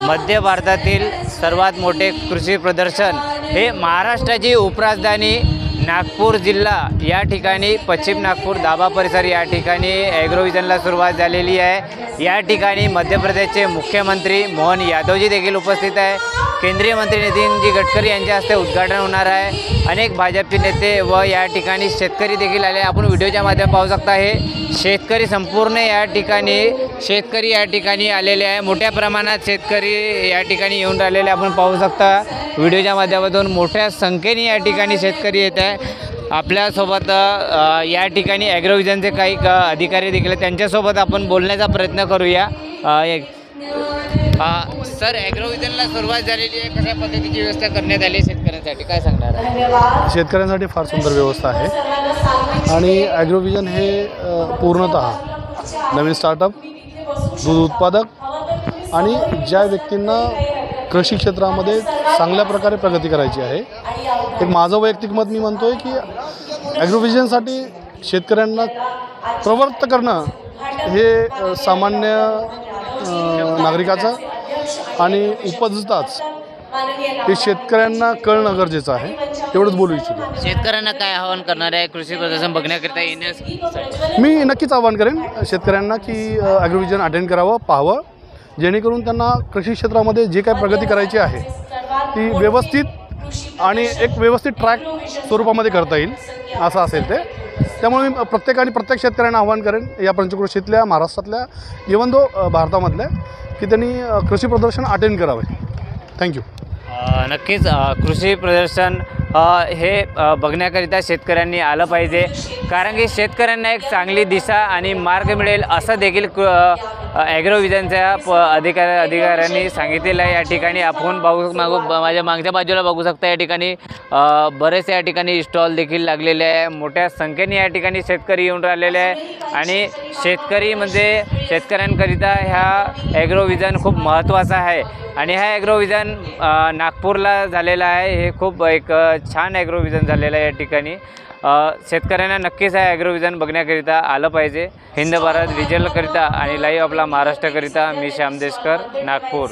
मध्य भारतातील सर्वात मोठे कृषी प्रदर्शन हे महाराष्ट्राची उपराजधानी नागपूर जिल्हा या ठिकाणी पश्चिम नागपूर दाभा परिसर या ठिकाणी ॲग्रोव्हिजनला सुरुवात झालेली आहे। या ठिकाणी मध्य प्रदेशचे मुख्यमंत्री मोहन यादवजी देखील उपस्थित आहे। केंद्रीय मंत्री नितीनजी गडकरी यांच्या हस्ते उद्घाटन होणार आहे। अनेक भाजपचे नेते व या ठिकाणी शेतकरी देखील आले। आपण व्हिडिओच्या माध्यमातून पाहू शकता हे शेतकरी संपूर्ण या ठिकाणी आलेले आहे। मोठ्या प्रमाणात शेतकरी या ठिकाणी येऊन राहिलेले आपण पाहू शकता। व्हिडिओच्या माध्यमातून मोठ्या संख्येने या ठिकाणी शेतकरी येत आहे। आपल्यासोबत या ठिकाणी ॲग्रोव्हिजनचे काही अधिकारी देखील आहेत, त्यांच्यासोबत आपण बोलण्याचा प्रयत्न करूया। सर, ॲग्रोव्हिजनला सुरुवात झालेली आहे, कशा पद्धतीची व्यवस्था करण्यात आली शेतकऱ्यांसाठी काय सांगणार? शेतकऱ्यांसाठी फार सुंदर व्यवस्था आहे आणि ॲग्रोव्हिजन हे पूर्णतः नवीन स्टार्टअप, दूध उत्पादक आणि ज्या व्यक्तींना कृषी क्षेत्रामध्ये चांगल्या प्रकारे प्रगती करायची आहे, एक माझं वैयक्तिक मत मी म्हणतो आहे की ॲग्रोव्हिजनसाठी शेतकऱ्यांना प्रवृत्त करणं हे सामान्य नागरिकाचं आणि उपजताच हे शेतकऱ्यांना कळणं गरजेचं आहे। तेवढंच बोलू इच्छितो। शेतकऱ्यांना काय आवाहन करणार आहे कृषी प्रदर्शन बघण्याकरिता येण्यास? मी नक्कीच आवाहन करेन शेतकऱ्यांना की ॲग्रोव्हिजन अटेंड करावं, पाहावं, जेणेकरून त्यांना कृषी क्षेत्रामध्ये जे काय प्रगती करायची आहे ती व्यवस्थित आणि एक व्यवस्थित ट्रॅक स्वरूपामध्ये करता येईल असं असेल ते। त्यामुळे मी प्रत्येक शेतकऱ्यांना आवाहन करेन या पंचक्रोशीतल्या, महाराष्ट्रातल्या, इवन दो भारतामधल्या, की त्यांनी कृषी प्रदर्शन अटेंड करावे। थँक्यू। नक्कीच कृषी प्रदर्शन हे बघण्याकरिता शेतकऱ्यांनी आलं पाहिजे, कारण की शेतकऱ्यांना एक चांगली दिशा आणि मार्ग मिळेल असं देखील ॲग्रोव्हिजनच्या अधिकाऱ्यांनी सांगितलेलं आहे। या ठिकाणी आपण माझ्या मागच्या बाजूला बघू शकता, या ठिकाणी बरेचसे या ठिकाणी स्टॉल देखील लागलेले आहे। मोठ्या संख्येने या ठिकाणी शेतकरी येऊन राहिलेले आहे आणि शेतकरी म्हणजे शेतकऱ्यांकरिता ह्या ॲग्रोव्हिजन खूप महत्त्वाचा आहे आणि हा ॲग्रोव्हिजन नागपूरला झालेला आहे। हे खूप एक छान ॲग्रोव्हिजन झालेलं आहे। या ठिकाणी शेतकऱ्यांना नक्कीच हा ॲग्रोव्हिजन बघण्याकरिता आलं पाहिजे। हिंद भारत विजयलकरिता आणि लाईव्ह आपला महाराष्ट्रकरिता मी श्याम देशकर, नागपूर।